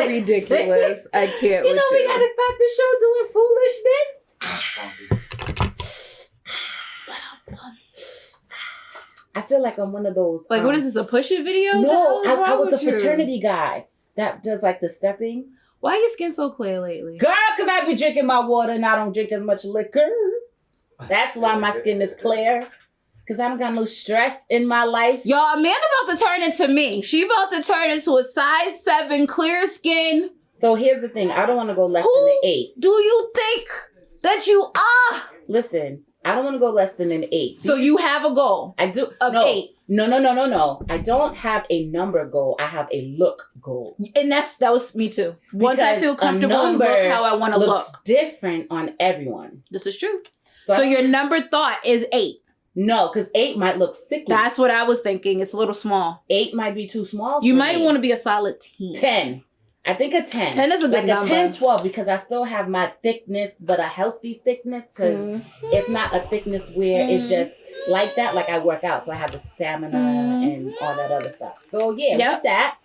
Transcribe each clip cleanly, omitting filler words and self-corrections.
ridiculous. I can't. You know, we gotta start the show doing foolishness. I feel like I'm one of those. Like, what is this, a push it video? No, I was a fraternity guy that does like the stepping. Why your skin so clear lately? Girl, because I be drinking my water and I don't drink as much liquor. That's why my skin is clear. Because I don't got no stress in my life. Y'all, Amanda about to turn into me. She about to turn into a size 7 clear skin. So here's the thing. I don't want to go less than an 8. Do you think that you are? Listen, I don't want to go less than an 8. So you have a goal? I do. Of no. 8. No. I don't have a number goal. I have a look goal. And that was me too. Once I feel comfortable and look how I want to look. Different on everyone. This is true. So your number thought is 8. No, because 8 might look sickly. That's what I was thinking. It's a little small. 8 might be too small. You might want to be a solid 10. 10. I think a 10. 10 is a good number. Like a 10, 12, because I still have my thickness, but a healthy thickness, because it's not a thickness where it's just like that. Like I work out, so I have the stamina and all that other stuff. So yeah, with that.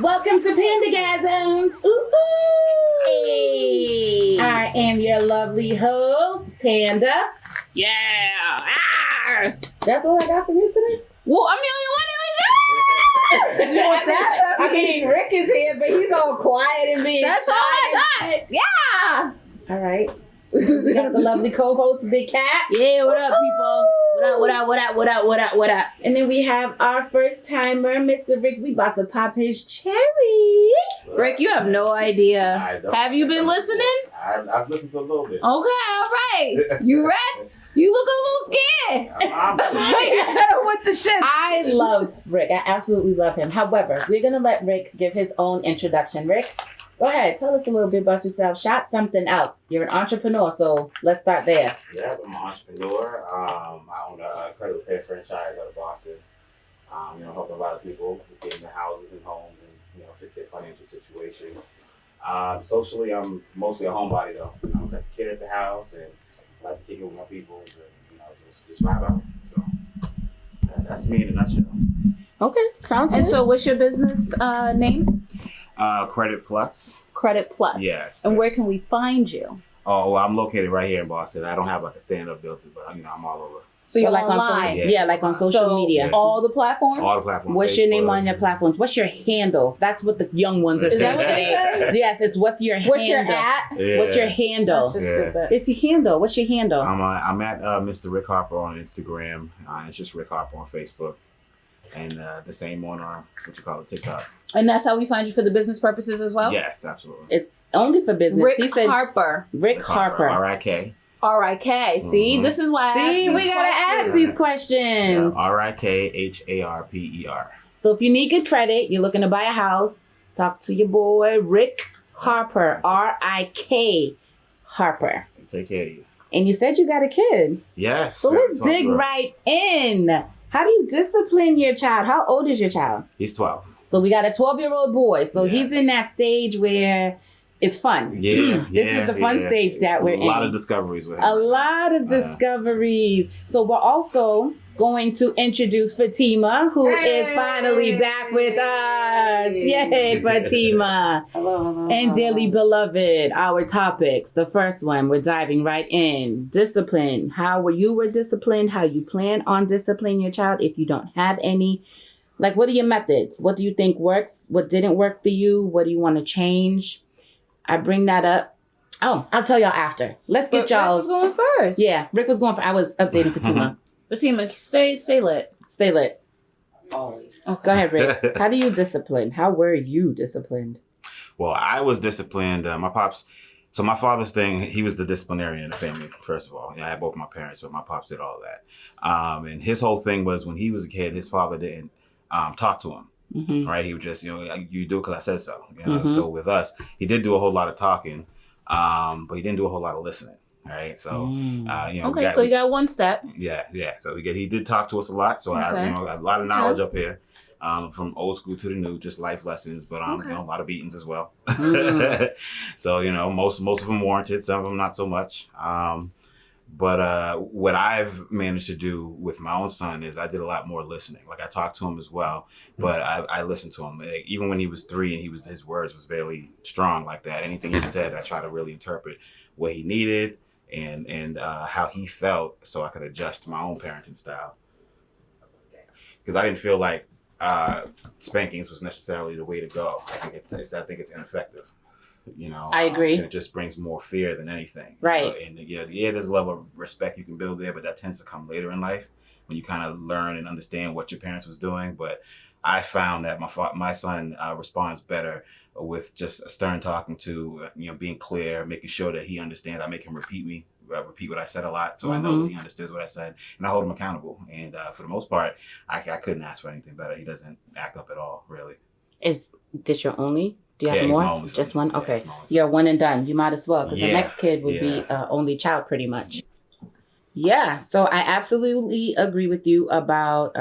Welcome to Pandagasms. Ooh. Hey. I am your lovely host, Panda. Yeah. Ah. That's all I got for you today? Well, I'm the only one who is here. You want that? I mean, Rick is here, but he's all quiet and being That's all I got. Yeah. All right. We got the lovely co-host, Big Cap. Yeah, what up, people? What up? And then we have our first timer, Mr. Rick. We about to pop his cherry. Rick, you have no idea. Have you been listening? I've listened to a little bit. Okay, all right. You rats? You look a little scared. You better with the shit. I love Rick. I absolutely love him. However, we're going to let Rick give his own introduction. Rick, go ahead. Tell us a little bit about yourself. Shout something out. You're an entrepreneur, so let's start there. Yeah, I'm an entrepreneur. I own a credit repair franchise out of Boston. Helping a lot of people get into houses and homes and, fix their financial situation. Socially, I'm mostly a homebody, though. I've got a kid at the house and I like to kick it with my people and, just vibe out. So that's me in a nutshell. Okay, sounds good. And so what's your business name? Credit Plus. Credit Plus. Yes. And where can we find you? Oh, well, I'm located right here in Boston. I don't have like a stand-up building, but I'm all over. So you're like online? On like on social media. All the platforms? All the platforms. What's your name Facebook, on your platforms? What's your handle? That's what the young ones are saying. Is that what they say? Yes, it's what's your handle. What's your at? Yeah. What's your handle? That's just stupid. It's your handle. What's your handle? I'm at Mr. Rick Harper on Instagram. It's just Rick Harper on Facebook. And the same on TikTok. And that's how we find you for the business purposes as well? Yes, absolutely. It's only for business. Rick He said Harper. Rick Harper. R-I-K. R-I-K. See, this is why I ask these we gotta questions. ask these questions. Yeah, R-I-K-Harper. So if you need good credit, you're looking to buy a house, talk to your boy Rick Harper. R-I-K Harper. Take care of you. And you said you got a kid. Yes. So let's dig right in. How do you discipline your child? How old is your child? He's 12. So we got a 12-year-old boy. So Yes. he's in that stage where it's fun. Yeah. This is the fun stage that we're in. A lot of discoveries with him. A lot of discoveries. So we're also going to introduce Fatima, who is finally back with us. Yay, Fatima. Hello. And dearly beloved, our topics. The first one, we're diving right in. Discipline. How you were disciplined, how you plan on disciplining your child if you don't have any. Like, what are your methods? What do you think works? What didn't work for you? What do you want to change? I bring that up. Oh, I'll tell y'all after. Let's get y'all. Rick was going first. Yeah, Rick was going for. I was updating Fatima. Fatima, stay lit. Stay lit. Always. Oh, go ahead, Rick. How do you discipline? How were you disciplined? Well, I was disciplined. My pops. So my father's thing, he was the disciplinarian in the family, first of all. I had both my parents, but my pops did all that. And his whole thing was when he was a kid, his father didn't talk to him. Mm-hmm. Right? He would just, you do it because I said so. So with us, he did do a whole lot of talking, but he didn't do a whole lot of listening. right? So, Okay, so you got one step. Yeah. So he did talk to us a lot. So I got a lot of knowledge up here, from old school to the new, just life lessons. But a lot of beatings as well. So most of them warranted, some of them not so much. But what I've managed to do with my own son is I did a lot more listening. Like I talked to him as well, but I listened to him. Like, even when he was 3 and his words was barely strong like that. Anything he said, I try to really interpret what he needed and how he felt, so I could adjust to my own parenting style. Because I didn't feel like spankings was necessarily the way to go. I think it's ineffective. I agree. And it just brings more fear than anything. Right. And there's a level of respect you can build there, but that tends to come later in life when you kind of learn and understand what your parents was doing. But I found that my son responds better with just a stern talking to, being clear, making sure that he understands. I make him repeat what I said a lot, so I know that he understood what I said, and I hold him accountable. And for the most part, I couldn't ask for anything better. He doesn't act up at all, really. Is this your only? Do you have he's more? my only son. Just one? Yeah, Okay. he's my only son. You're one and done. You might as well, because the next kid would be only child pretty much. Yeah, so I absolutely agree with you about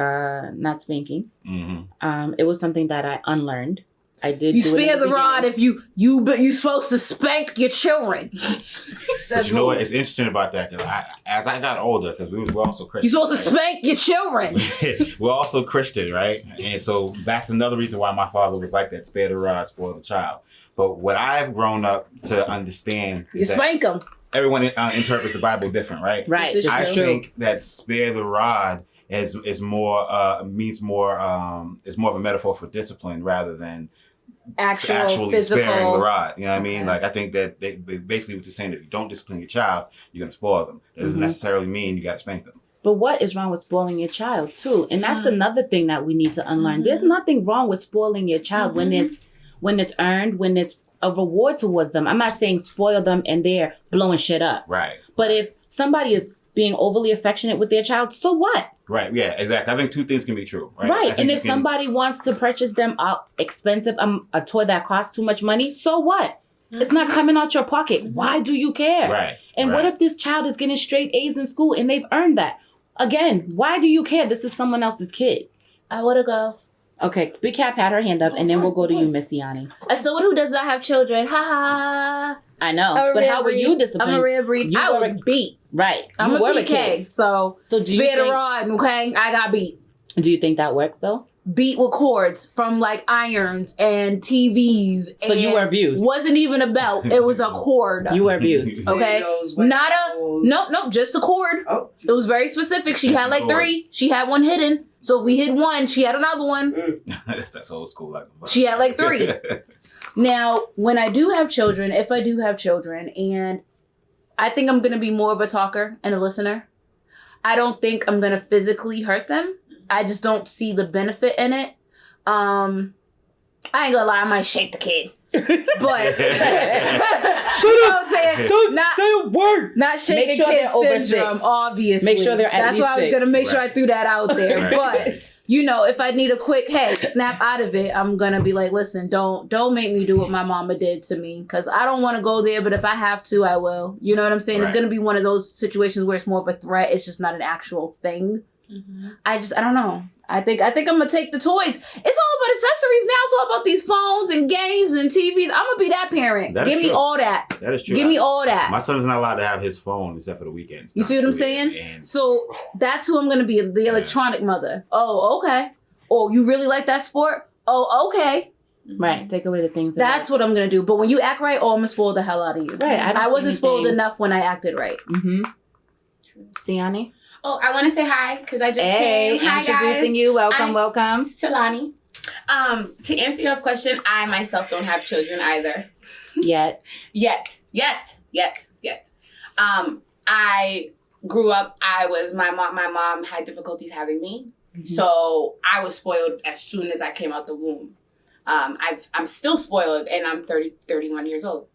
not spanking. It was something that I unlearned. I did. You spare the rod if you're supposed to spank your children. But you know what? It's interesting about that because as I got older, because we're also Christian. You're supposed to spank your children. We're also Christian, right? And so that's another reason why my father was like that: spare the rod, spoil the child. But what I've grown up to understand is spank them. Everyone interprets the Bible different, right? Right. I think that spare the rod is more of a metaphor for discipline rather than actually physical. sparing the rod. You know what I mean? Like I think that they basically what they're saying, if you don't discipline your child, you're gonna spoil them. That doesn't necessarily mean you gotta spank them. But what is wrong with spoiling your child too? And that's another thing that we need to unlearn. There's nothing wrong with spoiling your child when it's earned, when it's a reward towards them. I'm not saying spoil them and they're blowing shit up. Right. But if somebody is being overly affectionate with their child, so what? Right. Yeah, exactly. I think two things can be true. Right. Right. And if somebody wants to purchase them expensive, a toy that costs too much money, so what? It's not coming out your pocket. Why do you care? Right. And what if this child is getting straight A's in school and they've earned that? Again, why do you care? This is someone else's kid. I want to go. Okay, Big Cap had her hand up, and then we'll go to you, Miss Siani. As someone who does not have children, ha. I know, but how were you disciplined? I'm a rare breed. I was beat. Right. I'm a PK, so spare the rod, okay? I got beat. Do you think that works, though? Beat with cords from, like, irons and TVs. So you were abused? Wasn't even a belt. It was a cord. You were abused. Okay? Not no, just a cord. Oh. It was very specific. She had, like, 3. She had one hidden. So if we hid one, she had another one. That's old school. She had like 3. Now, when I do have children, if I do have children, and I think I'm going to be more of a talker and a listener. I don't think I'm going to physically hurt them. I just don't see the benefit in it. I ain't going to lie, I might shake the kid. But you know what I'm saying? Don't say a word. Not shaking kid syndrome, obviously. Make sure they're at least 6. That's why I was gonna make sure I threw that out there. Right. But if I need a quick snap out of it, I'm gonna be like, listen, don't make me do what my mama did to me, because I don't want to go there. But if I have to, I will. You know what I'm saying? Right. It's gonna be one of those situations where it's more of a threat. It's just not an actual thing. I don't know. I think I'm gonna take the toys. It's all about accessories now. It's all about these phones and games and TVs. I'm gonna be that parent. Give me all that. That is true. Give me all that. My son's not allowed to have his phone except for the weekends. You see what I'm saying? So that's who I'm gonna be, the electronic mother. Oh, okay. Oh, you really like that sport? Oh, okay. Right. Take away the things. That's what I'm gonna do. But when you act right, I'm gonna spoil the hell out of you. Right. I wasn't spoiled enough when I acted right. Siani? Oh, I want to say hi because I just came. Hi, introducing guys. you. Welcome. Silani. To answer y'all's question, I myself don't have children either. Yet. I grew up. My mom had difficulties having me, so I was spoiled as soon as I came out the womb. I'm still spoiled, and I'm 31 years old.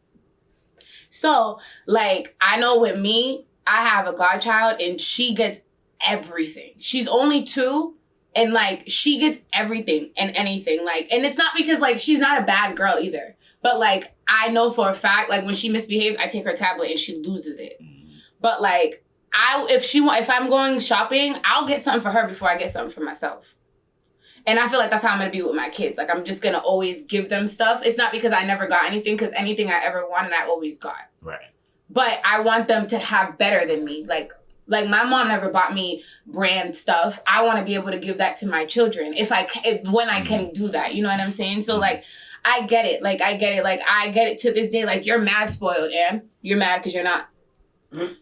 So, like, I know with me, I have a godchild and she gets everything. She's only 2 and like she gets everything and anything. Like, and it's not because like she's not a bad girl either. But like I know for a fact, like when she misbehaves, I take her tablet and she loses it. But like, if I'm going shopping, I'll get something for her before I get something for myself. And I feel like that's how I'm going to be with my kids. Like, I'm just going to always give them stuff. It's not because I never got anything, because anything I ever wanted, I always got. Right. But I want them to have better than me. Like my mom never bought me brand stuff. I want to be able to give that to my children when I can do that. You know what I'm saying? So, like, I get it. Like, I get it. Like, I get it to this day. Like, you're mad spoiled, and you're mad because you're not.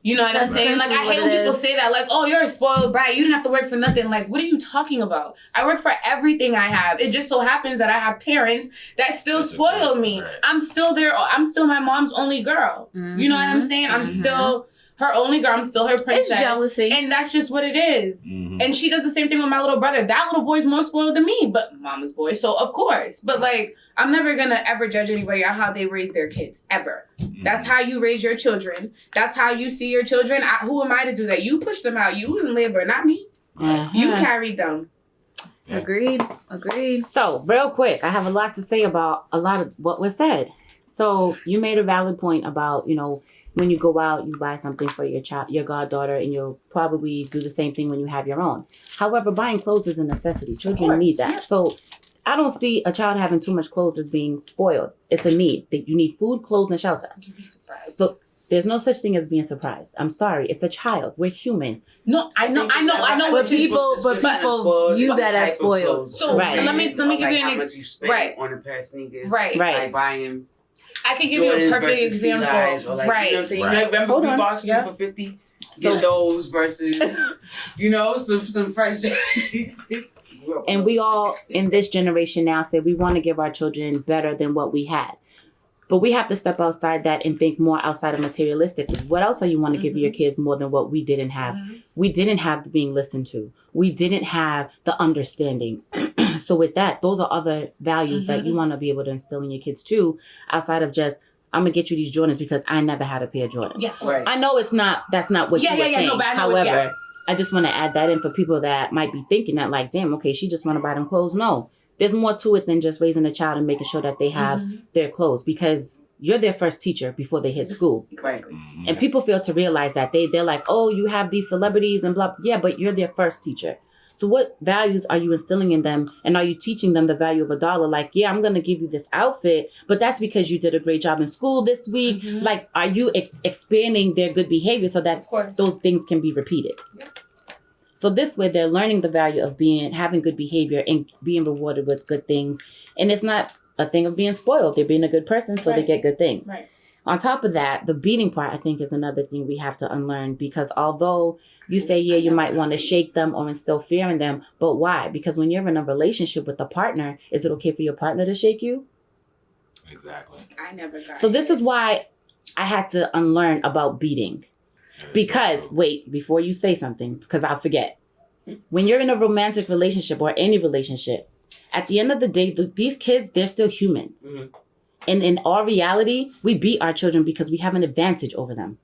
You know what I'm saying? Like, I hate when people say that. Like, oh, you're a spoiled brat. You didn't have to work for nothing. Like, what are you talking about? I work for everything I have. It just so happens that I have parents that still spoil me. Right. I'm still my mom's only girl. You know what I'm saying? I'm still her only girl. I'm still her princess. It's jealousy. And that's just what it is. And she does the same thing with my little brother. That little boy's more spoiled than me, but mama's boy. So, of course. But, like, I'm never going to ever judge anybody on how they raise their kids, ever. That's how you raise your children. That's how you see your children. Who am I to do that? You pushed them out. You was in labor, not me. You carried them. Agreed. So, real quick, I have a lot to say about a lot of what was said. So, you made a valid point about, you know, when you go out, you buy something for your child, your goddaughter, and you'll probably do the same thing when you have your own. However, buying clothes is a necessity. Children need that. Yeah. So, I don't see a child having too much clothes as being spoiled. It's a need. That you need food, clothes, and shelter. You'd be surprised. So there's no such thing as being surprised. I'm sorry. It's a child. We're human. No, I know. But people use that as spoiled. So let me give you how much you spend on a pair of sneakers. Right. Like buying. I can give you a perfect example. Or like, right. You know what I'm saying? You remember Reeboks 2 for $50? Get those versus, you know, some fresh. And we all in this generation now say we want to give our children better than what we had. But we have to step outside that and think more outside of materialistic. What else are you want to give your kids more than what we didn't have? We didn't have being listened to. We didn't have the understanding. So with that, those are other values that you want to be able to instill in your kids too, outside of just, I'm going to get you these Jordans because I never had a pair of Jordans. Yeah, of course. I know that's not what you were saying. No, but I know However, I just want to add that in for people that might be thinking that like, damn, okay, she just want to buy them clothes. No, there's more to it than just raising a child and making sure that they have their clothes, because you're their first teacher before they hit school. Exactly. And people fail to realize that they're like, oh, you have these celebrities and blah. Yeah, but you're their first teacher. So what values are you instilling in them? And are you teaching them the value of $1? Like, yeah, I'm going to give you this outfit, but that's because you did a great job in school this week. Like, are you expanding their good behavior so that those things can be repeated? Yep. So this way they're learning the value of having good behavior and being rewarded with good things. And it's not a thing of being spoiled. They're being a good person, so they get good things. Right. On top of that, the beating part, I think, is another thing we have to unlearn, because although you say, yeah, you might want to shake them or instill fear in them, but why? Because when you're in a relationship with a partner, is it okay for your partner to shake you? Exactly. I never got So this is why I had to unlearn about beating. Because, wait, before you say something, because I'll forget. When you're in a romantic relationship or any relationship, at the end of the day, these kids, they're still humans. And in our reality, we beat our children because we have an advantage over them.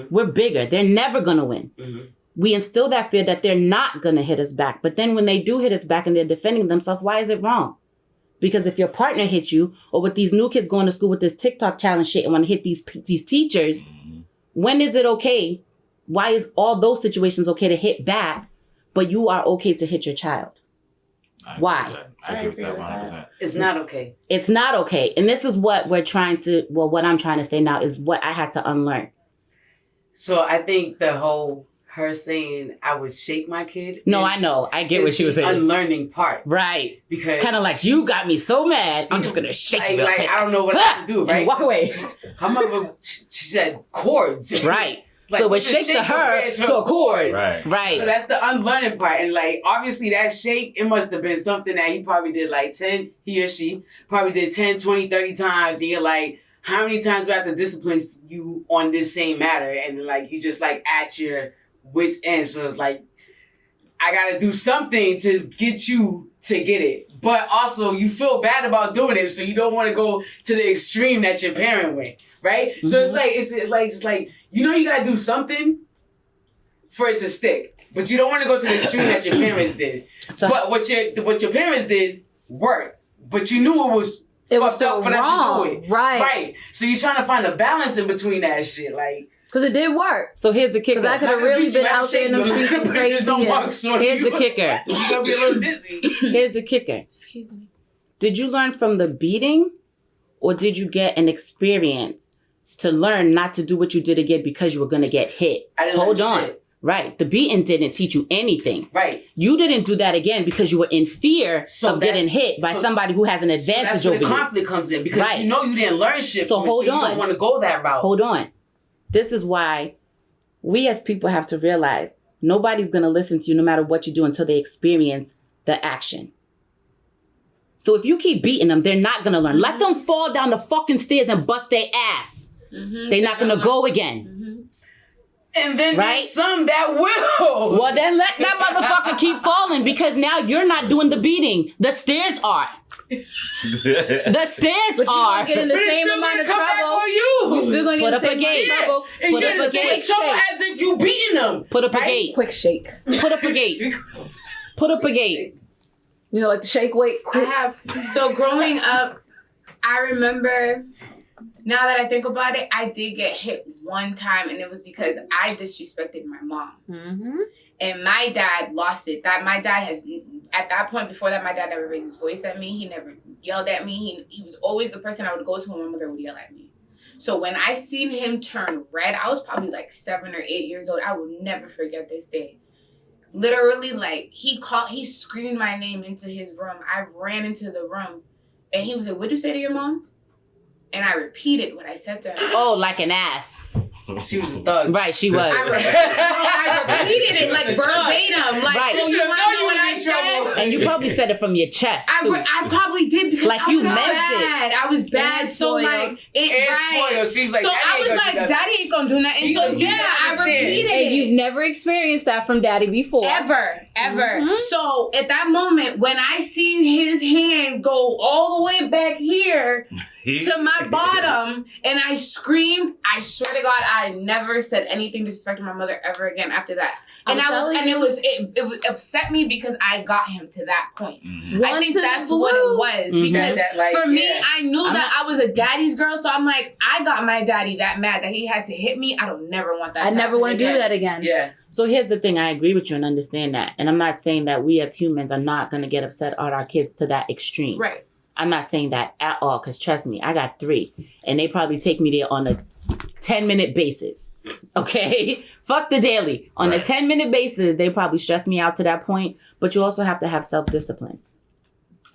We're bigger. They're never going to win. We instill that fear that they're not going to hit us back. But then when they do hit us back and they're defending themselves, why is it wrong? Because if your partner hits you, or with these new kids going to school with this TikTok challenge shit and want to hit these teachers, when is it okay? Why is all those situations okay to hit back, but you are okay to hit your child? Why? I agree with that 100%. It's not okay. It's not okay. And this is what what I'm trying to say now is what I had to unlearn. So I think the whole her saying I would shake my kid. No, I know. I get what she was saying. Unlearning part. Right. Because kind of like, you got me so mad, I'm just going to shake you. Like, I don't know what else to do, right? Walk away. Her mother, she said chords. Right. Like, so it shake to her to a chord. Right. So that's the unlearning part. And like, obviously that shake, it must have been something that he probably did like 10, he or she probably did 10, 20, 30 times. And you're like, how many times do I have to discipline you on this same matter? And like, you just like at your wit's end. So it's like, I got to do something to get you to get it. But also you feel bad about doing it. So you don't want to go to the extreme that your parent went. Right? So it's like, you know, you got to do something for it to stick. But you don't want to go to the extreme that your parents did. So, but what your parents did worked. But you knew it was fucked up for them to do it. Right. Right. So you're trying to find a balance in between that shit. Like, Because it did work. So here's the kicker. Because I could have really been out there in the streets crazy. There's no marks on Here's you. the kicker. You're gonna be a little dizzy. Here's the kicker. Excuse me. Did you learn from the beating, or did you get an experience to learn not to do what you did again because you were going to get hit? I didn't Hold learn on. shit. Right. The beating didn't teach you anything. Right. You didn't do that again because you were in fear So of getting that's- hit by so- somebody who has an So advantage that's where over the you. conflict comes in because Right. you know you didn't learn shit. So from it, hold you on. don't want to go that route. Hold on. This is why we as people have to realize nobody's going to listen to you no matter what you do until they experience the action. So if you keep beating them, they're not going to learn. Let them fall down the fucking stairs and bust their ass. They're not going to go again. And then Right? there's some that will. Well, then let that motherfucker keep falling because now you're not doing the beating. The stairs are. The stairs But you're are. going to get in the But it's same still amount gonna of come back trouble. on you. You're still going to Put get up the a same amount of gate. trouble. And Put you're up the a same gate. trouble Shake. as if you beating them. Put up a right? gate. Quick shake. Put up a gate. Put up a gate. You know, like the shake weight. I Quick. have. So growing up, I remember, now that I think about it, I did get hit one time, and it was because I disrespected my mom. Mm-hmm. And my dad lost it. That my dad has, at that point, before that, my dad never raised his voice at me. He never yelled at me. He was always the person I would go to when my mother would yell at me. So when I seen him turn red, I was probably like 7 or 8 years old. I will never forget this day. Literally, like, he screamed my name into his room. I ran into the room, and he was like, "What'd you say to your mom?" And I repeated what I said to her. Oh, like an ass. She was a thug. Right, she was. I repeated it like verbatim. Like, Right. oh, You you should've want known to know you what was I in said? trouble. And you probably said it from your chest, too. I probably did because Like I you was meant it. bad. I was bad. And So spoiled. like And right. spoiled. She was like, so "Daddy I ain't was gonna like, do nothing." Daddy ain't gonna do nothing. You So didn't yeah, I understand. repeated And it. you've never experienced that from daddy before. Ever. Mhm. So at that moment, when I seen his hand go all the way back here to my bottom, and I screamed, I swear to God, I never said anything disrespecting my mother ever again after that. And it upset me because I got him to that point. I think that's what it was Mhm. because That, like, for me, yeah. I knew I'm that I was a daddy's girl, so I'm like, I got my daddy that mad that he had to hit me. I don't never want that. I never want to do that again. Yeah. So here's the thing. I agree with you and understand that. And I'm not saying that we as humans are not going to get upset at our kids to that extreme. Right. I'm not saying that at all because trust me, I got 3. And they probably take me there on a 10-minute basis. Okay? Fuck the daily. On a 10-minute basis, they probably stress me out to that point. But you also have to have self-discipline.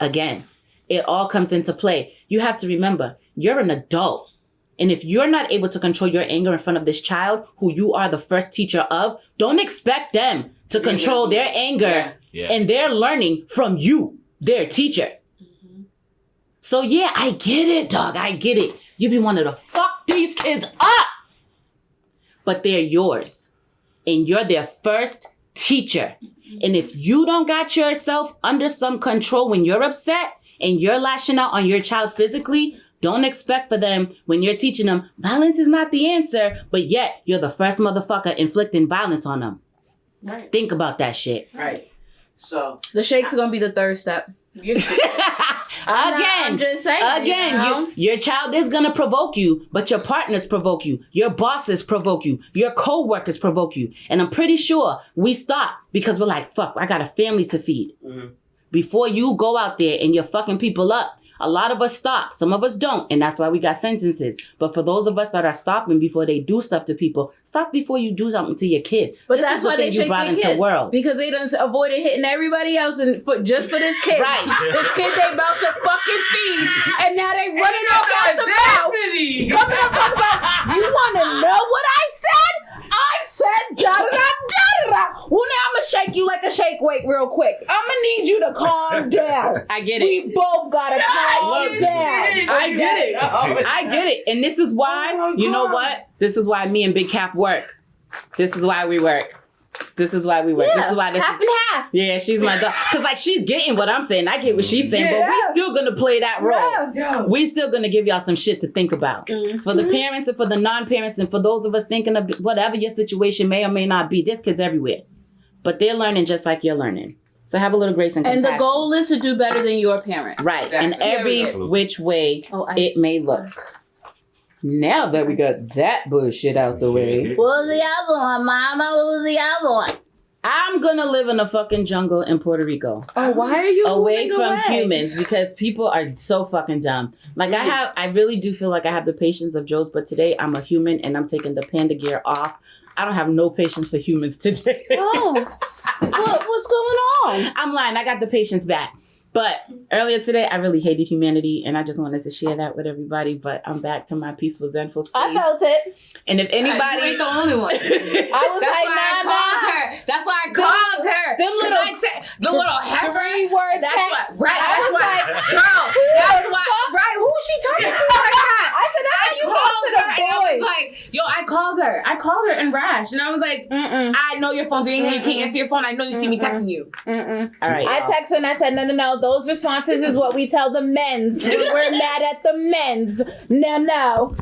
Again, it all comes into play. You have to remember, you're an adult. And if you're not able to control your anger in front of this child, who you are the first teacher of, don't expect them to control their anger and their learning from you, their teacher. So yeah, I get it, dog. I get it. You be wanting to fuck these kids up. But they're yours. And you're their first teacher. And if you don't got yourself under some control when you're upset and you're lashing out on your child physically, don't expect for them, when you're teaching them, violence is not the answer, but yet you're the first motherfucker inflicting violence on them. Right. Think about that shit. Right. So. The shake's going to be the third step. I'm just saying. Again, you know? your child is going to provoke you, but your partners provoke you. Your bosses provoke you. Your co-workers provoke you. And I'm pretty sure we stop because we're like, fuck, I got a family to feed. Mm-hmm. Before you go out there and you're fucking people up, a lot of us stop. Some of us don't. And that's why we got sentences. But for those of us that are stopping before they do stuff to people, stop before you do something to your kid. But This that's is the why they thing you shake brought their into kid. the world. Because they done avoided hitting everybody else and just for this kid. Right. This kid they about to fucking feed. And now they running off out the mouth. Audacity. Coming up talking about, you want to know what I said? I said da-da-da-da-da. Well, now I'm going to shake you like a shake weight real quick. I'm going to need you to calm down. I get it. We both got to calm down. I get it. I get it. And this is why, Oh my you know God. what? This is why me and Big Cap work. This is why we work. This is why we work. This is why this half is... and half. Yeah, she's my dog. Because, like, she's getting what I'm saying. I get what she's saying. But Yeah. we still going to play that role. Yeah. Yo. We still going to give y'all some shit to think about. For the parents and for the non-parents and for those of us thinking of whatever your situation may or may not be, there's kids everywhere. But they're learning just like you're learning. So have a little grace and compassion. And the goal is to do better than your parent. Right. Exactly. In every Absolutely. which way Oh, it may look. Now that we got that bullshit out the way, What was the other one, Mama? What was the other one? I'm gonna live in a fucking jungle in Puerto Rico. Oh, why are you Away moving from away? humans, because people are so fucking dumb. Like I really do feel like I have the patience of Joe's, but today I'm a human and I'm taking the panda gear off. I don't have no patience for humans today. Oh, what's going on? I'm lying. I got the patience back. But earlier today, I really hated humanity, and I just wanted to share that with everybody. But I'm back to my peaceful, zenful space. I felt it. And if anybody, You ain't the only one. I was That's like, why I nah. called her. That's why I called her. Them 'Cause little- the little heifer. 3-word That's text. what. Right. I That's was why. like, Girl. That's why. Right. Who she talking to like that? I said, that's how you talk to the and I was boys. like, yo, I called her in rash, and I was like, I know your phone's ringing. You can't answer your phone. I know you see me texting you. all right, I y'all. texted her and I said, no. Those responses is what we tell the men's. We're mad at the men's. No.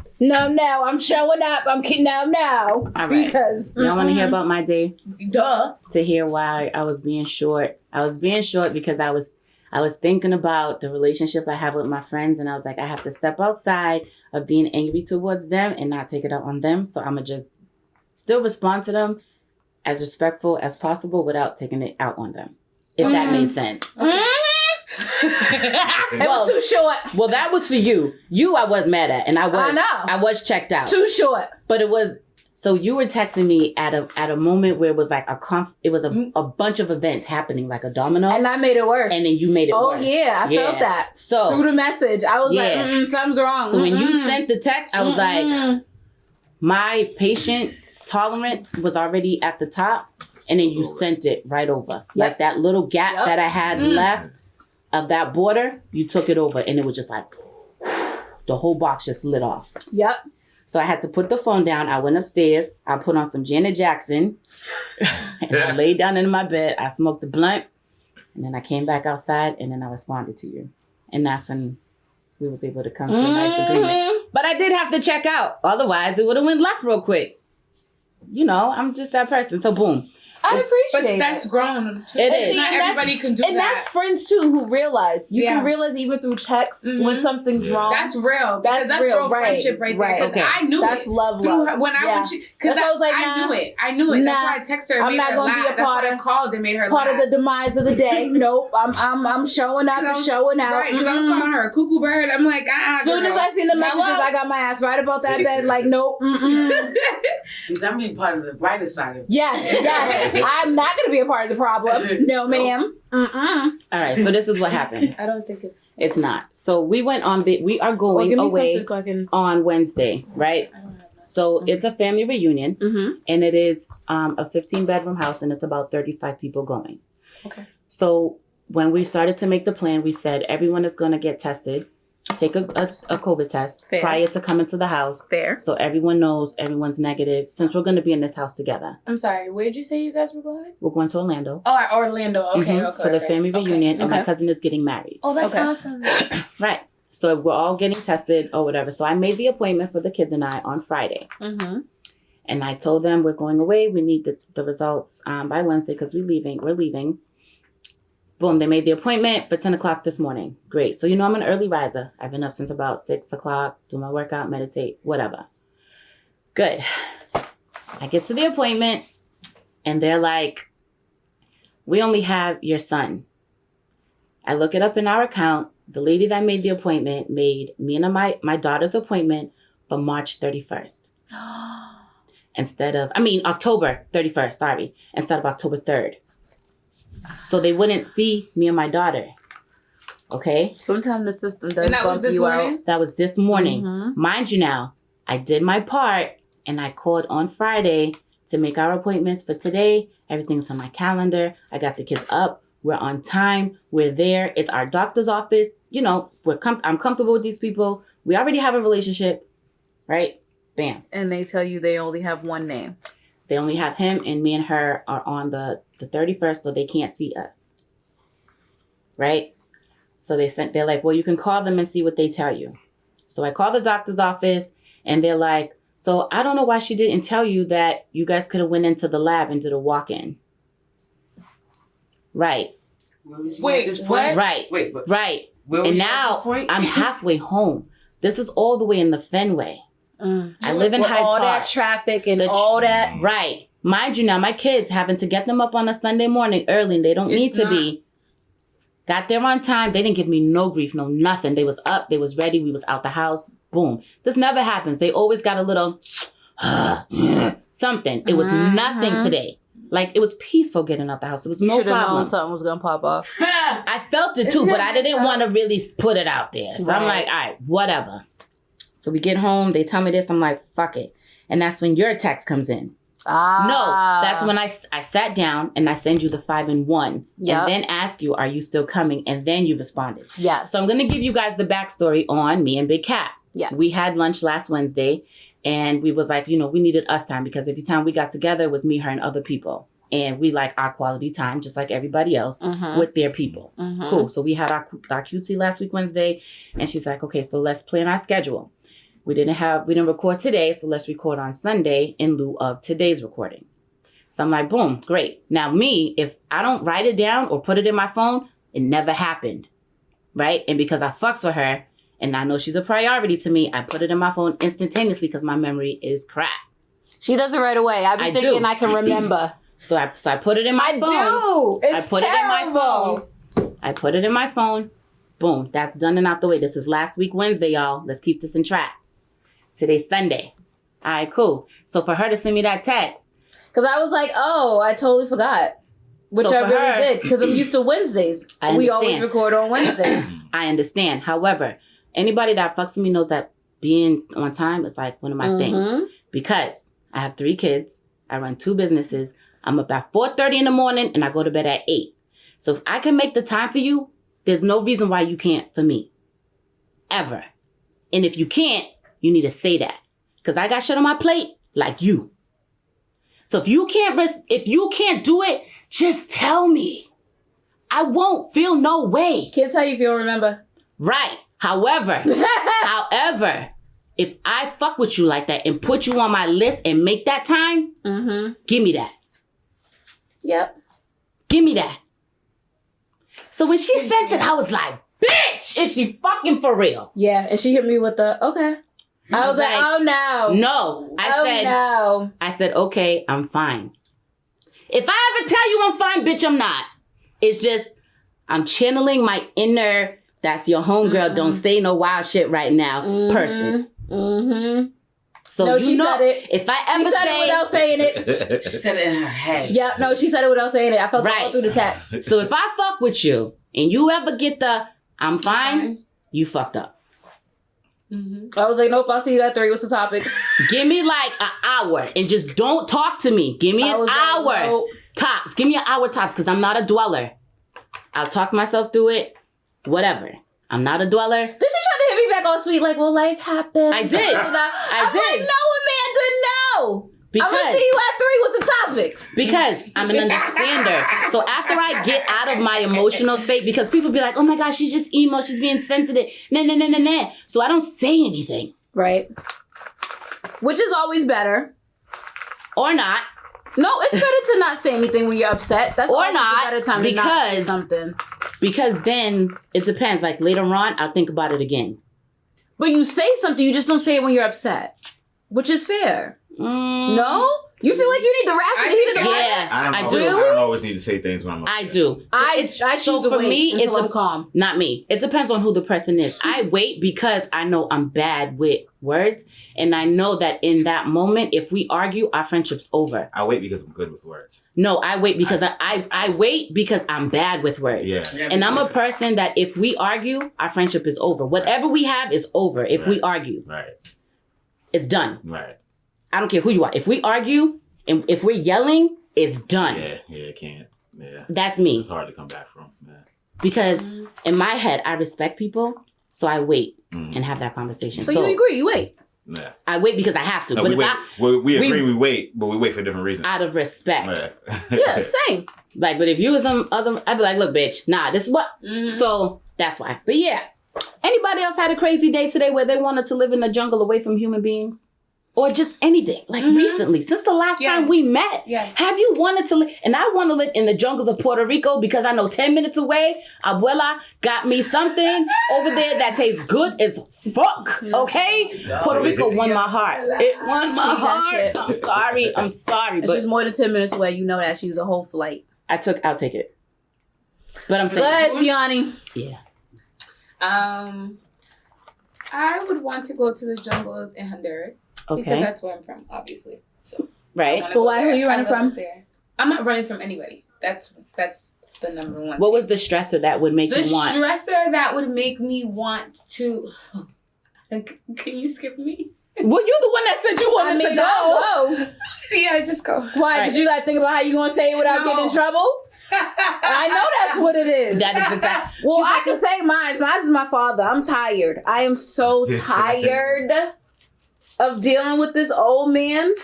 I'm showing up. No. All right. Because Y'all want to hear about my day? Duh. To hear why I was being short. I was being short because I was thinking about the relationship I have with my friends, and I was like, I have to step outside of being angry towards them and not take it out on them. So I'm gonna just still respond to them as respectful as possible without taking it out on them. If that made sense. it was too short. Well, that was for you. You, I was mad at, and I was checked out. Too short. But it was. So you were texting me at a moment where it was like it was a bunch of events happening, like a domino, And I made it worse. and then you made it worse. Oh, yeah. I felt that. So Through the message. I was Yeah. like, something's wrong. So when you sent the text, I was like, Mm-mm. my patient tolerant was already at the top, and then you sent it right over. Like that little gap Yep. that I had left of that border, you took it over, and it was just like the whole box just lit off. Yep. So I had to put the phone down. I went upstairs. I put on some Janet Jackson, and I laid down in my bed. I smoked the blunt, and then I came back outside, and then I responded to you, and that's when we was able to come to a nice agreement. But I did have to check out. Otherwise, it would have went left real quick. You know, I'm just that person. So boom. I appreciate But that's it. grown. Too. It is. Not And everybody can do And that. that's friends too who realize. You Yeah. can realize even through texts when something's wrong. That's real. Because that's real, real friendship right there. Because Okay. I knew That's it. love. Through her, when I Yeah. would, because That's why I was like, I nah. knew it. I knew it. That's Nah. why I texted her and I'm made not her gonna laugh. be a That's part why I of- called and made her Part laugh. of the demise of the day. Nope. I'm showing up and showing out. Right, because I was calling her a cuckoo bird. I'm like, As soon as I seen the messages, Hello? I got my ass right about that bed. Like, nope. Because I'm being part of the brighter side of it. Yes. I'm not gonna be a part of the problem. No, ma'am. All right. So this is what happened. I don't think it's. It's not. So we went on. We are going give me away something so I can. on Wednesday, right? So it's a family reunion, Mm-hmm. and it is a 15-bedroom house, and it's about 35 people going. Okay. So when we started to make the plan, we said everyone is going to get tested, take a COVID test Fair. prior to coming to the house, Fair. so everyone knows everyone's negative. Since we're going to be in this house together, I'm sorry. Where'd you say you guys were going? we're going to Orlando. Oh, Orlando. Okay, Mhm, okay. for the okay. family reunion, and my Okay. cousin is getting married. Oh, that's Okay. awesome. Right. So we're all getting tested or whatever. So I made the appointment for the kids and I on Friday. Mm-hmm. And I told them we're going away. We need the results by Wednesday because we're leaving. Boom, they made the appointment for 10 o'clock this morning. Great. So, I'm an early riser. I've been up since about 6 o'clock, do my workout, meditate, whatever. Good. I get to the appointment and they're like, we only have your son. I look it up in our account. The lady that made the appointment made me and my daughter's appointment for March 31st. October 31st, sorry, instead of October 3rd. So they wouldn't see me and my daughter. Okay? Sometimes the system does And that was bump this you morning? out. That was this morning. Mhm. Mind you now, I did my part and I called on Friday to make our appointments for today. Everything's on my calendar. I got the kids up. We're on time. We're there. It's our doctor's office. I'm comfortable with these people. We already have a relationship, right? Bam. And they tell you they only have one name. They only have him, and me and her are on the 31st, so they can't see us. Right? So they're like, well, you can call them and see what they tell you. So I call the doctor's office, and they're like, so I don't know why she didn't tell you that you guys could have went into the lab and did a walk-in. Right. Where was you Wait, at this point? what? Right. Wait, but Right. where were And you at now this point? I'm halfway home. This is all the way in the Fenway. I live in With Hyde all Park. that traffic and all that. Right. Mind you, now my kids having to get them up on a Sunday morning early and they don't need to be. Got there on time. They didn't give me no grief, no nothing. They was up. They was ready. We was out the house. Boom. This never happens. They always got a little something. It was nothing today. Like, it was peaceful getting out the house. It was no You should have problem. known something was going to pop off. I felt it too, but I didn't want to really put it out there. So I'm like, all right, whatever. So we get home. They tell me this. I'm like, fuck it. And that's when your text comes in. No, that's when I sat down and I send you the 5-in-1 and then ask you, are you still coming? And then you responded. Yes. So I'm going to give you guys the backstory on me and Big Cap. Yes. We had lunch last Wednesday and we was like, we needed us time because every time we got together, it was me, her, and other people. And we like our quality time, just like everybody else, with their people. Cool. So we had our cutesy last week, Wednesday. And she's like, okay, so let's plan our schedule. We didn't record today, so let's record on Sunday in lieu of today's recording. So I'm like, boom, great. Now me, if I don't write it down or put it in my phone, it never happened, right? And because I fucks with her and I know she's a priority to me, I put it in my phone instantaneously because my memory is crap. She does it right away. I be thinking I can remember. So I put it in my phone. It's it in my terrible. phone. I put it in my phone. Boom, that's done and out the way. This is last week Wednesday, y'all. Let's keep this in track. Today's Sunday. All right, cool. So for her to send me that text. Because I was like, oh, I totally forgot. Which So I for really her- did. Because I'm used to Wednesdays. I We always understand. record on Wednesdays. I understand. However, anybody that fucks with me knows that being on time is like one of my things. Because I have 3 kids. I run 2 businesses. I'm up at 4:30 in the morning and I go to bed at 8. So if I can make the time for you, there's no reason why you can't for me. Ever. And if you can't, you need to say that. Because I got shit on my plate like you. So if you can't do it, just tell me. I won't feel no way. Can't tell you if you don't remember. Right. However, if I fuck with you like that and put you on my list and make that time, give me that. Yep. Give me that. So when she sent it, I was like, bitch, is she fucking for real? Yeah. And she hit me with the, okay. I was like, oh no. No. I said, okay, I'm fine. If I ever tell you I'm fine, bitch, I'm not. It's just, I'm channeling my inner, that's your homegirl, don't say no wild shit right now, person. So no, you she know, said it. if I ever She said it without saying it. She said it in her head. Yeah, no, she said it without saying it. I felt it all through the text. So if I fuck with you and you ever get the I'm fine, you fucked up. I was like, nope, I'll see you at 3. What's the topic? Give me like an hour and just don't talk to me. Give me an hour like, nope. tops. Give me an hour tops because I'm not a dweller. I'll talk myself through it. Whatever. I'm not a dweller. Then she tried to hit me back all sweet, like, well, life happened. I did. I'm did. like, no, Amanda, no. Because, I'm going to see you at 3. What's the topics? Because I'm an understander. So after I get out of my emotional state, because people be like, oh my gosh, she's just emo. She's being sensitive. Nah. So I don't say anything. Right. Which is always better. Or not. No, it's better to not say anything when you're upset. That's Or always not, a better time to not say something. Because then it depends. Like later on, I'll think about it again. But you say something, you just don't say it when you're upset. Which is fair. No? You feel like you need the ration to heat it up? Yeah, I do. I don't always need to say things when I'm upset. I do. I choose so to for wait me, until it's I'm calm. Not me. It depends on who the person is. I wait because I know I'm bad with words. And I know that in that moment, if we argue, our friendship's over. I wait because I'm good with words. No, I wait because I wait because I'm bad with words. Yeah. And I'm a person that if we argue, our friendship is over. Whatever we have is over if we argue. Right. It's done. Right. I don't care who you are. If we argue and if we're yelling, it's done. Yeah, it can't. Yeah. That's me. It's hard to come back from. Yeah. Because in my head, I respect people, so I wait and have that conversation. So you agree, you wait. Yeah. I wait because I have to. No, but we, if wait. We agree we wait, but we wait for different reasons. out of respect. Yeah, same. Like, but if you was some other, I'd be like, look, bitch, nah, this is what. So that's why. But yeah. Anybody else had a crazy day today where they wanted to live in the jungle away from human beings? or just anything, like recently, since the last time we met, have you wanted to live? And I want to live in the jungles of Puerto Rico because I know 10 minutes away, Abuela got me something over there that tastes good as fuck. Okay, Puerto Rico won my heart. It won my heart. I'm sorry, It's but just more than 10 minutes away. You know that she's a whole flight. I'll take it. But I'm Go ahead, Siani. Yeah. I would want to go to the jungles in Honduras. Okay. Because that's where I'm from, obviously. So Right. But why? Who are you running from? There. I'm not running from anybody. That's the number one. What was the stressor that would make you want? The stressor that would make me want to. Can you skip me? Well, you're the one that said you wanted to go. I'll go. Yeah, just go. Why? Right. Did you gotta think about how you gonna say it without getting in trouble? I know that's what it is. That is exactly. Well, I can say mine. Mine is my father. I'm tired. I am so tired of dealing with this old man.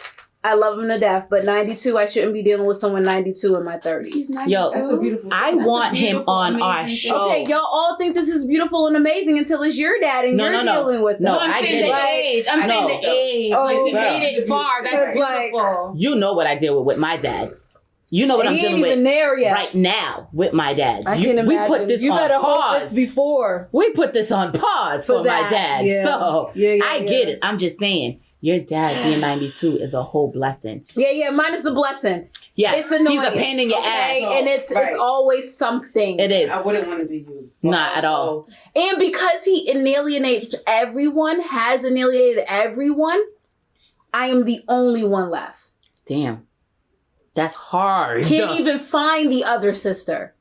I love him to death, but 92, I shouldn't be dealing with someone 92 in my 30s. He's 92. Yo, That's a beautiful. I want him on our show. Okay, y'all all think this is beautiful and amazing until it's your dad and you're dealing with No, them. I'm I saying get the it. age. I'm saying the age. Oh, Like, he girl. made it far. That's Like- beautiful. You know what I deal with my dad. You know what And I'm he ain't dealing even with there yet. right now with my dad. I can imagine. We put this you on better hope pause. it's before. We put this on pause for my that. dad. Yeah. So Yeah, I get it. I'm just saying, your dad being 92 is a whole blessing. Yeah, mine is a blessing. Yeah, It's annoying. he's a pain in your Okay, ass. and it's Right. always something. It is. I wouldn't want to be you. Not at all. Also, And because he alienates everyone, has alienated everyone, I am the only one left. Damn. That's hard. Can't even find the other sister.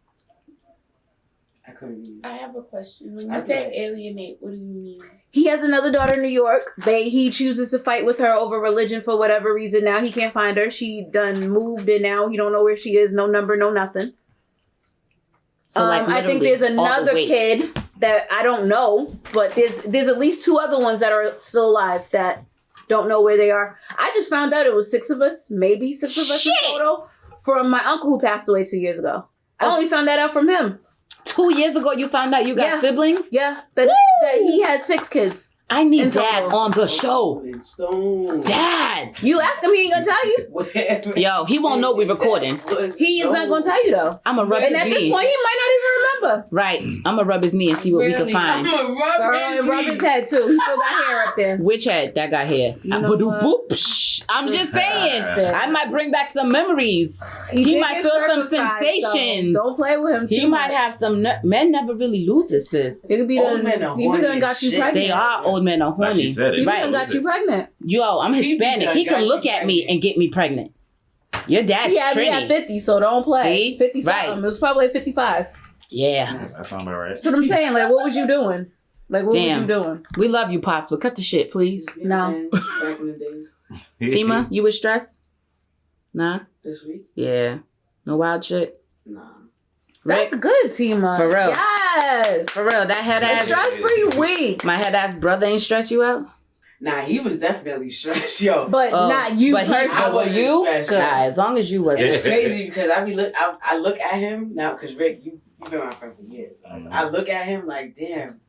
I couldn't be you. I have a question. When you Okay. say alienate, what do you mean? He has another daughter in New York. He chooses to fight with her over religion for whatever reason. Now he can't find her. She done moved and now he don't know where she is. No number, no nothing. So, like, I think literally there's all the another weight. kid that I don't know, but there's at least 2 other ones that are still alive that don't know where they are. I just found out it was 6 of us, maybe 6 of us in Shit! total, from my uncle who passed away 2 years ago. I only found that out from him. 2 years ago, you found out you got Yeah. siblings? Yeah, that he had 6 kids. I need In dad total. on the show. Rolling Stone. Dad! You ask him, he ain't gonna tell you. Whatever. Yo, he won't know we're recording. He is not gonna tell you though. I'm going to rub And his at this knee. point, he might not even remember. Right. I'm going to rub his knee and see what we can Really? I'm find. gonna rub Girl, his and rub knee. his head too. He still got hair up there. Which head? That got hair. You know Ba-doop, what? boop, psh. I'm just saying. Yeah. I might bring back some memories. He did might get feel some circumcised, sensations. so don't play with him too He might much. have some... Men never really lose it, sis. It could be Old done. men are He be horny done as got you shit. pregnant. They are old men are Like she horny. said, He it. Right. done got you pregnant. Yo, I'm He Hispanic. done He can got look you at me pregnant. and get me pregnant. Your dad's Yeah, we Trini. at 50, so don't play. See? 50 Right. something. It was probably at 55. Yeah. That sounds about right. That's what I'm saying. Like, what was you doing? Like, what Damn. was you doing? We love you, Pops, but cut the shit, please. No. Man, back in the days. Tima, you was stressed? Nah? This week? Yeah. No wild shit? Nah. That's Rick? good, Tima. For real. Yes. For real, that head A ass... stress-free week. My head ass brother ain't stress you out? Nah, he was definitely stressed, yo. But Oh, not you but he- personally. I wasn't you? stressed. Good. As long as you was. It's crazy because I look at him now because Rick, you've been my friend for years. I look at him like, damn,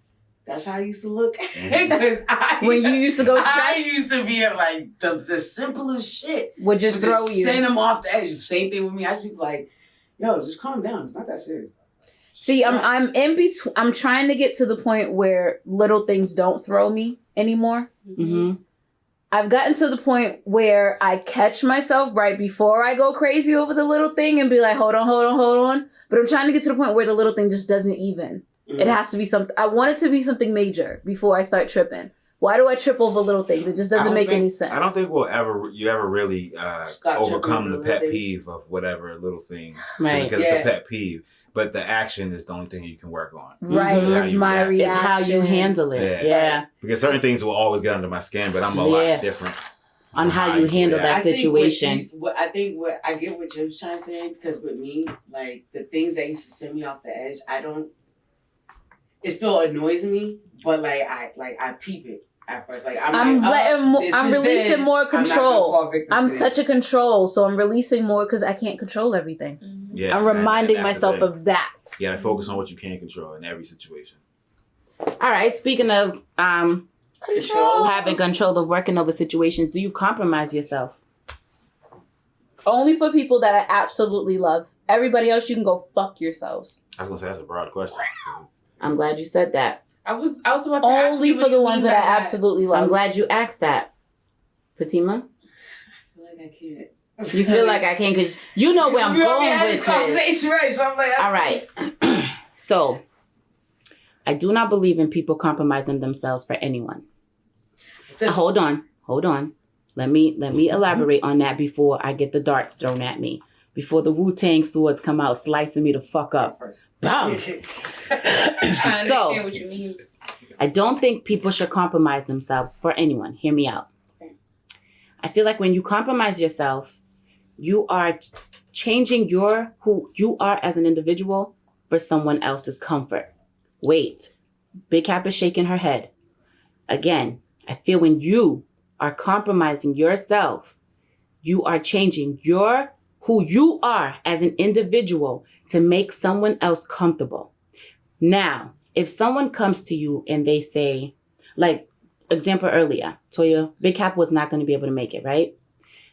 that's how I used to look. Because When you used to go I stress, used to be like the simplest shit would just throw you. send him off the edge. Same thing with me. I just be like, yo, just calm down. It's not that serious. See, I'm in between. I'm trying to get to the point where little things don't throw me anymore. Mm-hmm. I've gotten to the point where I catch myself right before I go crazy over the little thing and be like, hold on. But I'm trying to get to the point where the little thing just doesn't even. Mm-hmm. It has to be something. I want it to be something major before I start tripping. Why do I trip over little things? It just doesn't make any sense. I don't think you ever really Stop overcome tripping the over pet little peeve of whatever little thing. Right. Because Yeah. it's a pet peeve. But the action is the only thing you can work on. Right, Mhm. it's my How you It's how you reaction. handle it. Yeah. Yeah. Because certain things will always get under my skin, but I'm a Yeah. lot different. On from how I you used to handle react. that situation. I get what you're trying to say because with me, like the things that used to send me off the edge, it still annoys me, but I peep it at first. Like I'm releasing more control. I'm such such a control, so I'm releasing more because I can't control everything. Yeah, I'm reminding and that's the myself thing. of that. You gotta focus on what you can control in every situation. All right. Speaking of Control. Having control of working over situations. Do you compromise yourself? Only for people that I absolutely love. Everybody else, you can go fuck yourselves. I was gonna say that's a broad question. I'm glad you said that. I was about to ask Only you for what the you ones mean that by I absolutely love. I'm glad you asked that. Fatima? I feel like I can't. You feel like I can't because you know where I'm We already going had with this this. conversation, right? So I'm like, All right. So, I do not believe in people compromising themselves for anyone. Hold on. Let me elaborate on that before I get the darts thrown at me. Before the Wu-Tang swords come out slicing me the fuck up. Bam! I'm trying to understand what you mean. I don't think people should compromise themselves for anyone. Hear me out. Okay. I feel like when you compromise yourself, you are changing who you are as an individual for someone else's comfort. Wait. Big Cap is shaking her head. Again, I feel when you are compromising yourself, you are changing who you are as an individual to make someone else comfortable. Now, if someone comes to you and they say, like, example earlier, Toya, Big Cap was not going to be able to make it, right?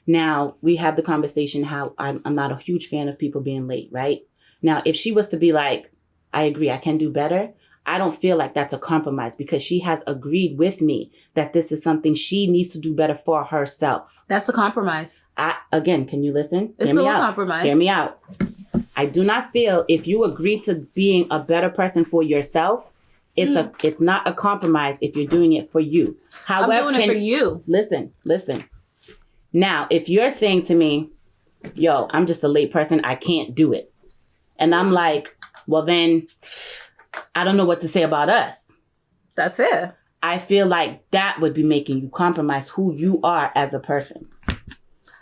Now, we have the conversation how I'm not a huge fan of people being late, right? Now, if she was to be like, I agree, I can do better, I don't feel like that's a compromise because she has agreed with me that this is something she needs to do better for herself. That's a compromise. Again, can you listen? It's still a compromise. Hear me out. I do not feel if you agree to being a better person for yourself, it's not a compromise if you're doing it for you. However, I'm doing it for you. Listen. Now, if you're saying to me, yo, I'm just a late person, I can't do it. And I'm like, well then, I don't know what to say about us. That's fair. I feel like that would be making you compromise who you are as a person.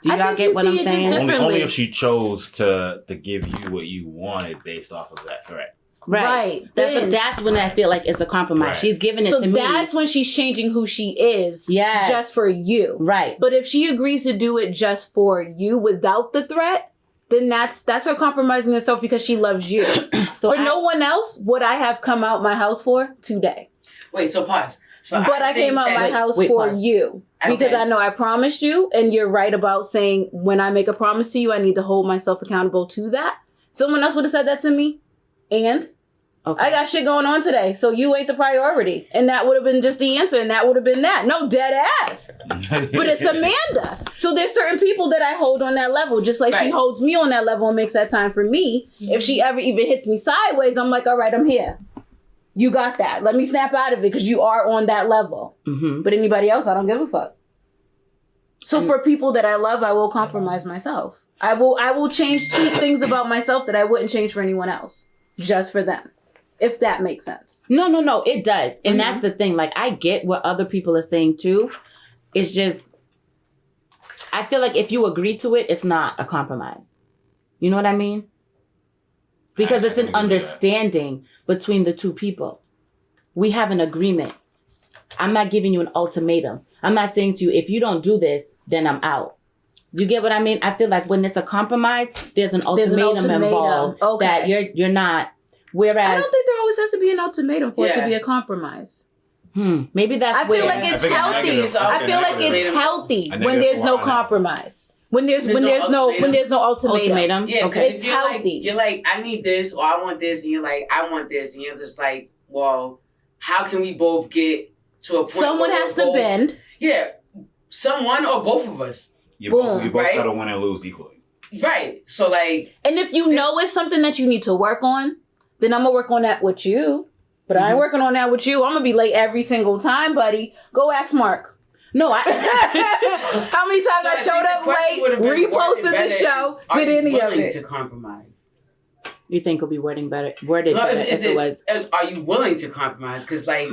Do y'all get what I'm saying? Only if she chose to give you what you wanted based off of that threat. Right. That's when I feel like it's a compromise. Right. She's giving it to me. So that's when she's changing who she is. Yes. Just for you. Right. But if she agrees to do it just for you without the threat, then that's her compromising herself because she loves you. So no one else would I have come out my house for today. Wait, so pause. But I came out my house for you. Because I know I promised you, and you're right about saying when I make a promise to you, I need to hold myself accountable to that. Someone else would have said that to me, and I got shit going on today, so you ain't the priority. And that would have been just the answer, and that would have been that. No, dead ass. But it's Amanda. So there's certain people that I hold on that level, just like she holds me on that level and makes that time for me. Mm-hmm. If she ever even hits me sideways, I'm like, all right, I'm here. You got that. Let me snap out of it because you are on that level. Mm-hmm. But anybody else, I don't give a fuck. So for people that I love, I will compromise myself. I will tweak things about myself that I wouldn't change for anyone else. Just for them. If that makes sense. No, it does. And that's the thing. Like, I get what other people are saying too. It's just, I feel like if you agree to it, it's not a compromise. You know what I mean? Because it's an understanding between the two people. We have an agreement. I'm not giving you an ultimatum. I'm not saying to you, if you don't do this, then I'm out. You get what I mean? I feel like when it's a compromise, there's an ultimatum involved that you're not. Whereas I don't think there always has to be an ultimatum for it to be a compromise. Maybe that's I feel like it's healthy. I feel like it's healthy when there's no compromise. When there's no ultimatum. Yeah, because if you're like, I need this or I want this, and you're like, I want this, and you're just like, well, how can we both get to a point? Someone has to bend. Yeah, someone or both of us. You both gotta win and lose equally. Right. So like, and if you know it's something that you need to work on, then I'm gonna work on that with you. But I ain't working on that with you. I'm gonna be late every single time, buddy. Go ask Mark. No, how many times I showed up late, reposted the show, did any of it? To compromise. You think it'll be worded better? Are you willing to compromise? Because like,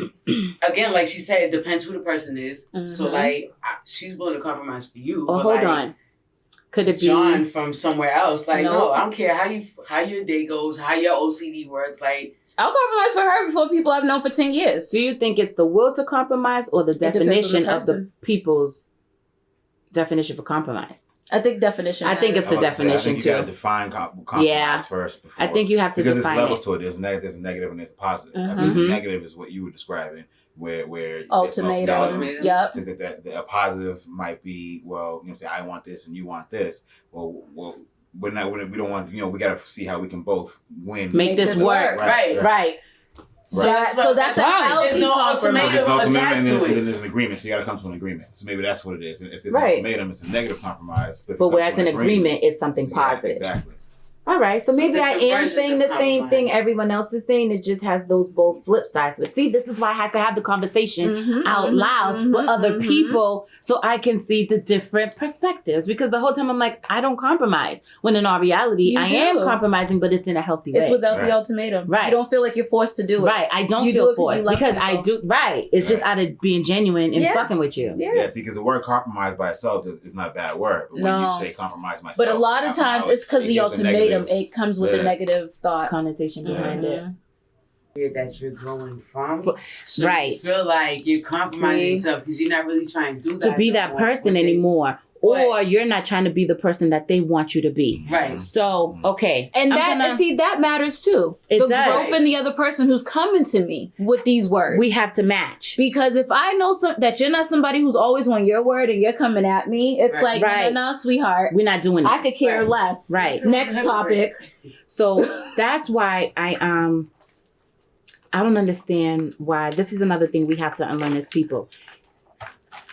again, like she said, it depends who the person is. Mm-hmm. So like, she's willing to compromise for you. Oh, hold on. Could it be John from somewhere else? Like, no, I don't care how your day goes, how your OCD works. Like, I'll compromise for her before people I've known for 10 years. Do you think it's the will to compromise or the definition of the people's definition for compromise? I think definition. I think it's the definition too. You gotta define compromise first. I think you have to define because there's levels to it. There's a negative and there's a positive. I think the negative is what you were describing, where Ultimatum. Yep. that a positive might be, well, you know, say I want this and you want this. Well, we don't want, you know, we got to see how we can both win. Make this work. Right. So that's a healthy There's no compromise. There's no ultimatum, attached to and it. then there's an agreement. So you got to come to an agreement. So maybe that's what it is. If there's Right. an ultimatum, it's a negative compromise. But whereas an agreement is something positive. Exactly. All right, so maybe I different am versions saying of the same thing compromise. everyone else is saying. It just has those both flip sides. But see, this is why I had to have the conversation out loud with other people so I can see the different perspectives. Because the whole time I'm like, I don't compromise. When in our reality, You I do. am compromising, but it's in a healthy way. It's without the Right. ultimatum. Right. You don't feel like you're forced to do it. Right, I don't You do feel it 'cause you forced love because I people. do. Right, it's just out of being genuine and Yeah. fucking with you. Yeah, see, because the word compromise by itself is not a bad word. But when No. you say compromise myself, But a lot of times it's because the gives a ultimatum, negative- it comes with a Yeah. negative thought. Connotation behind it. That you're growing from. But- So right. you feel like you're compromising See? yourself because you're not really trying to do that. To be no that more. person But they- anymore. Or you're not trying to be the person that they want you to be. Right. So, okay. And I'm that gonna- see that matters too. It the does. growth in the other person who's coming to me with these words. we have to match. Because if I know that you're not somebody who's always on your word and you're coming at me, it's Right. like, Right. no, sweetheart. We're not doing it. I could care Right. less. Right. Next topic. So that's why I don't understand why. This is another thing we have to unlearn as people.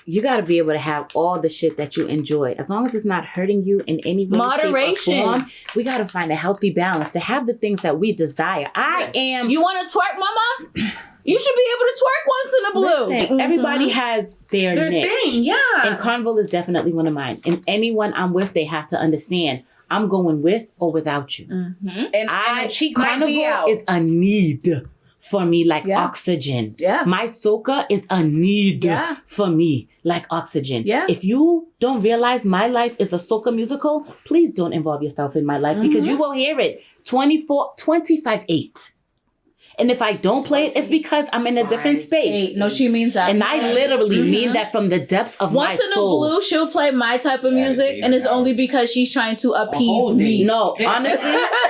You got to be able to have all the shit that you enjoy, as long as it's not hurting you in any way, Moderation. shape, or form. We got to find a healthy balance to have the things that we desire. I am. You want to twerk, mama? You should be able to twerk once in a blue. Listen, everybody has their Their niche. thing, yeah. And Carnival is definitely one of mine. And anyone I'm with, they have to understand I'm going with or without you. and the cheek might Carnival be out. is a need for me, like Yeah. oxygen. Yeah. My soca is a need Yeah. for me, like oxygen. Yeah. If you don't realize my life is a soca musical, please don't involve yourself in my life because you will hear it 25/8. And if I don't play it, it's because I'm in a different space. No, she means that. And I literally mean that from the depths of Once my in a soul. blue, she'll play my type of music, and it's only because she's trying to appease whole me. day. No, honestly.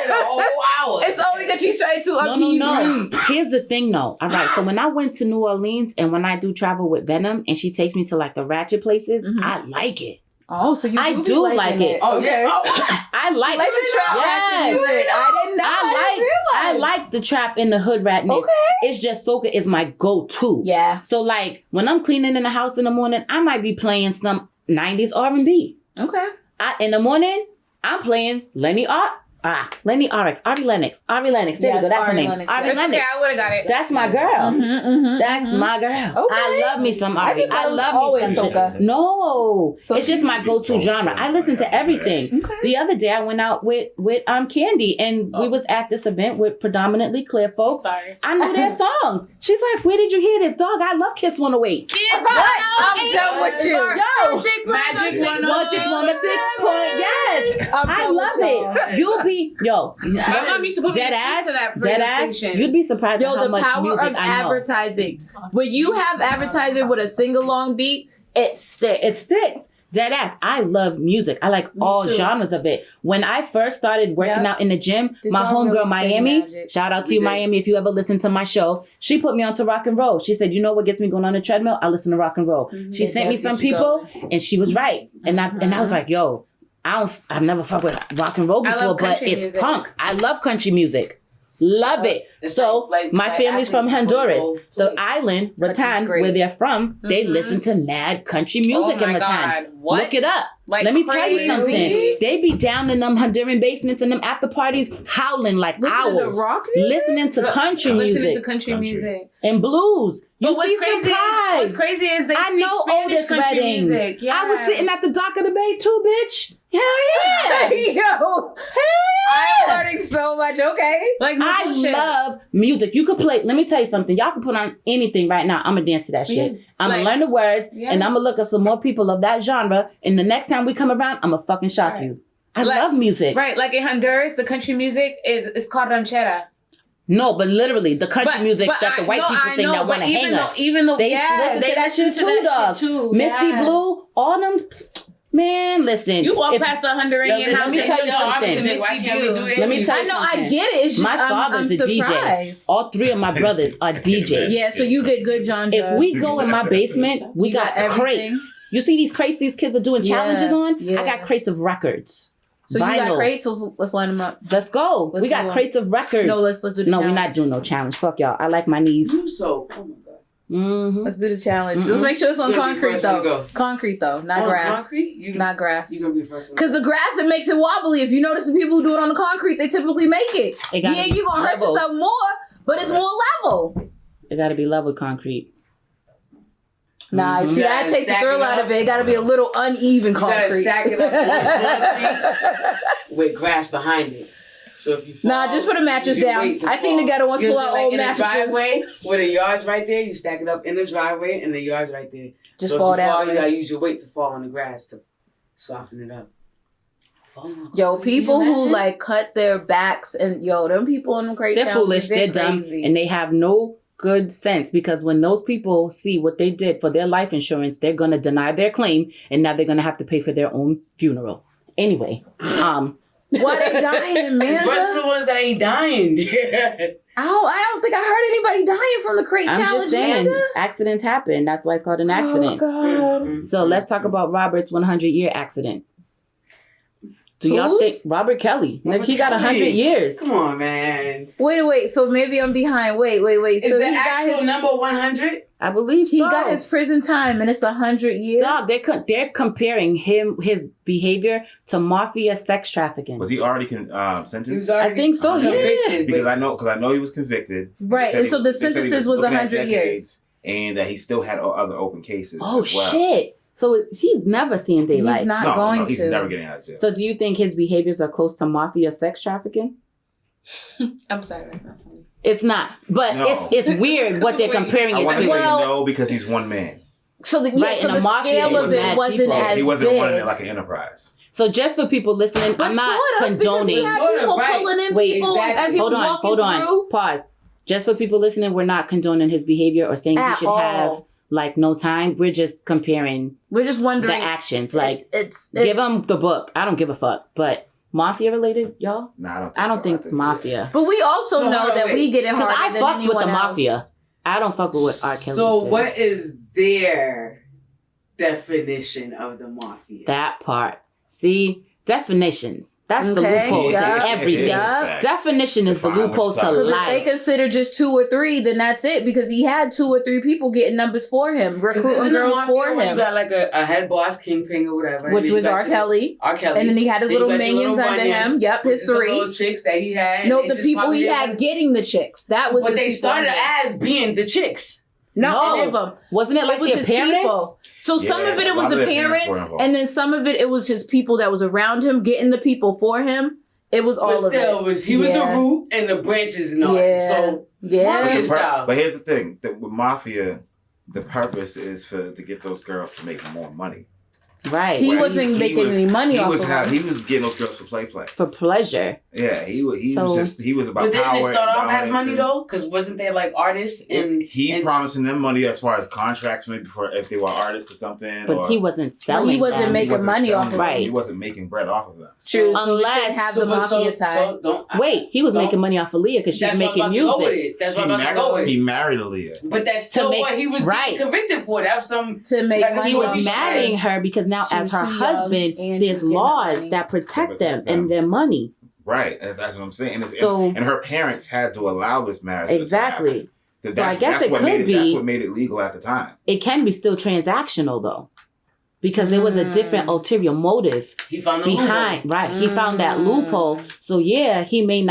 The whole hour. It's only because she's trying to appease me. Here's the thing, though. All right, so when I went to New Orleans and when I do travel with Venom and she takes me to like the ratchet places, I like it. Oh, so you I be do liking like it. Oh, yeah. Oh, I like Like the trap Yes. music. I didn't know. I like the trap in the hood ratness. Okay. It's just soca is my go-to. Yeah. So like when I'm cleaning in the house in the morning, I might be playing some 90s R&B. Okay. In the morning, I'm playing Lenny RX, Ari Lennox. There we Yes, go. That's her Ari name. Lennox, Ari yes. It's okay, Lennox. I would have got it. That's my girl. That's my girl. Okay. I love me some Ari. I love me always some soca. No, So it's just my go-to genre. I listen to everything. Okay. The other day I went out with Candy and we was at this event with predominantly clear folks. Sorry. I knew their songs. She's like, "Where did you hear this, dog? I love Kiss 108." I'm done with you. Yo, Magic 106 point. Yes, I love it. You'll be My mom used to put me dead to ass, sleep to that dead radio ass. station. You'd be surprised at Yo, how the much power music of I know. advertising. When you have advertising with a sing-along beat, it sticks. It sticks. Dead ass. I love music. I like all too. genres of it. When I first started working out in the gym, Did my y'all homegirl really sing Miami, Magic? shout out to We you, did. Miami, if you ever listen to my show, she put me onto rock and roll. She said, "You know what gets me going on the treadmill? I listen to rock and roll." She It sent me does some get you people, going. and she was right. And I was like, "Yo, I've never fucked with rock and roll I before, love but country it's music. punk. I love country music. Love it." It's So like my family's from athletes before Honduras, you the go play. island, Country's Rattan, great. where they're from. They Mhm. listen to mad country music Oh in my Rattan. God. What? Look it up. Like Let me tell you crazy. something. They be down in them Honduran basements and them after parties, howling like Listening to owls, rock music? listening to country Listening music to country music. and blues. But You'd be surprised. what's crazy is they I speak know Spanish Otis country Redding. music. Yeah. I was sitting at the dock of the bay too, bitch. Hell yeah. Yo, I'm learning so much. Okay. like no I bullshit. love music. You could play. Let me tell you something. Y'all can put on anything right now. I'm gonna dance to that shit. Yeah. I'm gonna Like- learn the words, Yeah. and I'm gonna look up some more people of that genre. And the next time we come around, I'm gonna fucking shock Right. you. I Like- love music. Right, like in Honduras, the country music is called ranchera. No, but literally the country music that the white people sing that want to hang us. Even though, They yeah, listen they to that listen shit to too, that dog. shit too. Misty yeah. Blue, all them. Man, listen. You walk if- past a Honduran house let me and tell you yo, I'm something. gonna Why see can't we do you. that? Let me tell I you know, something. I get it. It's just My I'm father's a DJ. surprised. All 3 of my brothers are DJs. Yeah, so you get good John. If we go in my basement, we You got, got everything? crates. You see these crates these kids are doing Yeah, challenges on? yeah. I got crates of records. So you got Vinyl. crates, so let's line them up. Let's go. Let's we do got one. crates of records. No, let's do the No, challenge. we're not doing no challenge. Fuck y'all. I like my knees. You so. Oh my god. Mm-hmm. Let's do the challenge. Mm-mm. Let's make sure it's on You're gonna be concrete first one to though. go. Concrete though, not On grass. concrete? You Not grass. You gonna be the first one. Because the grass, it makes it wobbly. If you notice the people who do it on the concrete, they typically make it. It gotta Yeah, be you're going to hurt level. yourself more, but it's more level. It got to be level concrete. Nah, Mhm. see, You that gotta takes the stack thrill it out up. of it. It got to be a little uneven You gotta concrete. stack it up with grass behind it. So if you fall, Nah, just put a mattress use your down. weight to I seen fall. the ghetto ones You pull see, out like old in the mattresses. driveway where the yard's right there, you stack it up in the driveway and the yard's right there. Just so fall if you down. fall, you right? gotta use your weight to fall on the grass to soften it up. Yo, people Can you who imagine? like cut their backs and them people in the great They're challenges, foolish. They're dumb. crazy. And they have no good sense because when those people see what they did for their life insurance, they're going to deny their claim and now they're going to have to pay for their own funeral. Anyway, Why they dying, It's man? worse for the ones that ain't dying. I don't think I heard anybody dying from the crate I'm challenge, just saying, Amanda. accidents happen. That's why it's called an accident. Oh, God. So let's talk about Robert's 100-year accident. Do y'all Whose? think Robert Kelly? Like he got Kelly. 100 years. Come on, man. Wait. So maybe I'm behind. Wait. Is So the he got actual his number 100? I believe he so. got his prison time, and it's 100 years. Dog, they're comparing his behavior to mafia sex trafficking. Was he already He sentenced? was already I think so, yeah. convicted. Because I know he was convicted. Right, They said and so the they said he sentences was looking at 100 years. decades, and that he still had other open cases. Oh as well. shit! So he's never seen daylight. He's not No, going he's to. never getting out of jail. So do you think his behaviors are close to mafia sex trafficking? I'm sorry, that's not funny. It's not, but No. it's weird what they're comparing I it want to to. say Well- no because he's one man. So the Right, so in the a mafia, scale he of was it mad wasn't people. as He wasn't big. running it like an enterprise. So just for people listening, But I'm not sort of, because he condoning. had Sort of, people right. pulling in Wait, people exactly. as he Hold was on, walking hold on. through. Pause. Just for people listening, we're not condoning his behavior or saying At he should all. have like no time. We're just comparing We're just the wondering. actions. Like it's give him the book. I don't give a fuck. But mafia related, y'all? No, I don't so. think it's mafia. But we also So, know hold on, that wait. we get it Because harder I than fucks with anyone the else. mafia. I don't fuck with what R. Kelly So did. what is their definition of the mafia? That part. See? Definitions. That's the Okay, loophole yeah, to everything. yeah. Definition is the Define what loophole you're to talking Because if life. they consider just 2 or 3, then that's it. Because he had 2 or 3 people getting numbers for him, Because recruiting isn't a girls mafia for when him, you got like a head boss, kingpin or whatever, and which then you was got R. your- Kelly. R. Kelly. And then he had his Then you little got your minions under Runyons, him. Yep, which his is the 3. little chicks that he had. No, They the just people probably he didn't had want- getting the chicks. That was But his they people started under him. as being the chicks. No, No. any of them. Wasn't it like It was their his parents? people. So some Yeah, of it a was lot the of their parents were parents, involved. and then some of it was his people that was around him getting the people for him. It was all But of still, it. he was the Yeah. root and the branches and all that. Yeah. So Yeah. Mafia The pur- style. But here's the thing: that with mafia, the purpose is to get those girls to make more money. Right. He Where wasn't making any money off of them. He was getting those girls for play. For pleasure. Yeah, he was So- about But didn't power. it start and off as dominance money and- though? Because wasn't there like artists and He promising them money as far as contracts, maybe for if they were artists or something. But or, he wasn't selling. he wasn't them. making money selling off of them. Right. He wasn't making bread off of them. True. So we Unless- shouldn't have the mafia tie. So don't Wait, he was don't- making money off of Leah because she's That's what I'm making about to go with music. it. That's what I'm about to go with He it. married Aaliyah. But that's still make- what he was right. getting convicted for. That was some. to make Like, money He He off was was of marrying her. her because now She as was her too young, husband, and there's was getting laws money. that protect them them. and their money. Right. That's what I'm saying. So- and her parents had to allow this marriage. to happen. Exactly. So, So I guess it what could made be- That's what made it legal at the time. It can be still transactional though. Because there was a different ulterior motive He found the behind, right? He found that loophole. So yeah, it may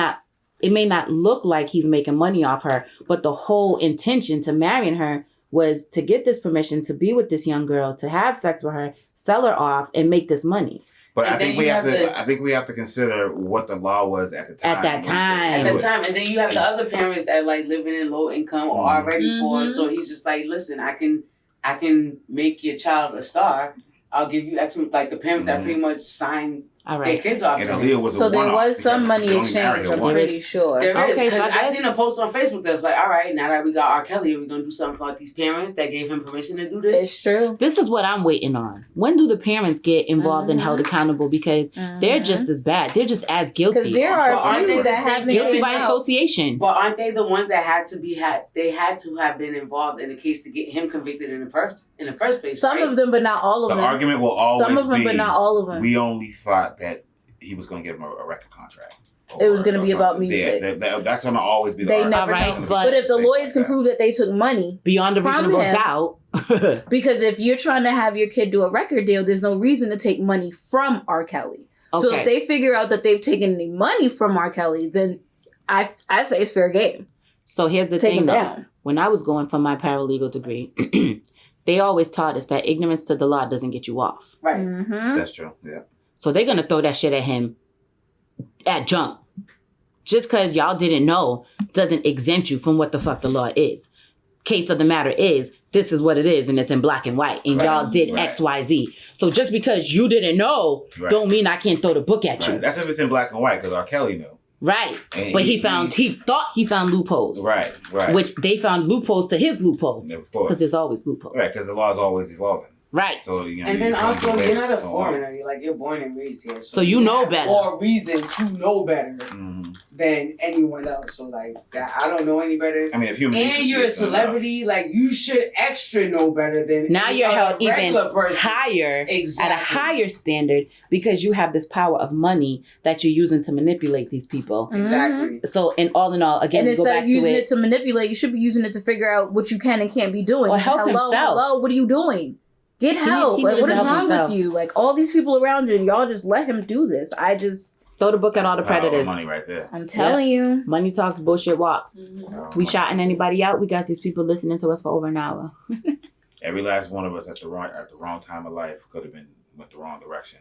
not look like he's making money off her, but the whole intention to marrying her was to get this permission to be with this young girl, to have sex with her, sell her off, and make this money. But And I then think you we have have to. the- I think we have to consider what the law was at the time. At that time. At the time, and then you have the other parents that like living in low income or already poor. Mhm. So he's just like, listen, I can make your child a star. I'll give you X. Like the parents that Mhm. pretty much signed All their right. kids off And to him. Aaliyah was a So there one-off was some because money you only marry exchange, her I'm once. pretty sure. There is, Okay, so because I I guess- seen a post on Facebook that was like, all right, now that we got R. Kelly, we're going to do something about these parents that gave him permission to do this. It's true. This is what I'm waiting on. When do the parents get involved and held accountable? Because they're just as bad. They're just as guilty. Because there Also, are aren't people they that the same have been guilty kicked by out. association. But aren't they the ones that they had to have been involved in the case to get him convicted in the first place? Some right? of them, but not all of The them. argument will always Some of them, be, but not all of them. we only thought that he was going to give him a record contract. It was gonna Or be about something. music. That's going to always be the They argument. never Alright, know. but- But if the lawyers can prove that they took money, Beyond a From reasonable him. doubt. because if you're trying to have your kid do a record deal, there's no reason to take money from R. Kelly. So Okay. if they figure out that they've taken any money from R. Kelly, then I say it's fair game. So here's the Take thing him though. down. When I was going for my paralegal degree, they always taught us that ignorance to the law doesn't get you off. Right. Mm-hmm. That's true. Yeah. So they're going to throw that shit at him at jump. Just because y'all didn't know doesn't exempt you from what the fuck the law is. Case of the matter is, this is what it is, and it's in black and white, and Right. y'all did Right. X, Y, Z. So just because you didn't know, Right. don't mean I can't throw the book at you. Right. That's if it's in black and white because R. Kelly knew. Right. And But he thought he found loopholes. Right. Right. Which they found loopholes to his loophole. Of Because course. there's always loopholes. Right, because the law is always evolving. Right. So you know, And then you can't also, get away you're with not a it so long. foreigner. You're born and raised here. So you know have better. more reason to know better Mhm. than anyone else. So, like, that I don't know any better. I mean, if human And decency you're a is enough. celebrity, like, you should extra know better than Now any you're other held even regular person. higher Exactly. at a higher standard because you have this power of money that you're using to manipulate these people. Exactly. So, in all in all, again, And we go instead back of using to it to manipulate, you should be using it to figure out what you can and can't be doing. Or help hello, himself. hello, what are you doing? Get help. he Like, needed what to is help wrong himself. with you? Like, all these people around you, and y'all just let him do this. throw the book at That's all the power of predators. money right there. I'm telling you. Money talks, bullshit walks. We shouting anybody out. We got these people listening to us for over an hour. Every last one of us at the wrong time of life could have went the wrong direction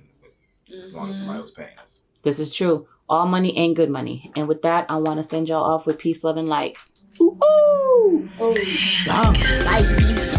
as long as somebody was paying us. This is true. All money ain't good money. And with that, I want to send y'all off with peace, love, and light. Ooh. Oh. Bye.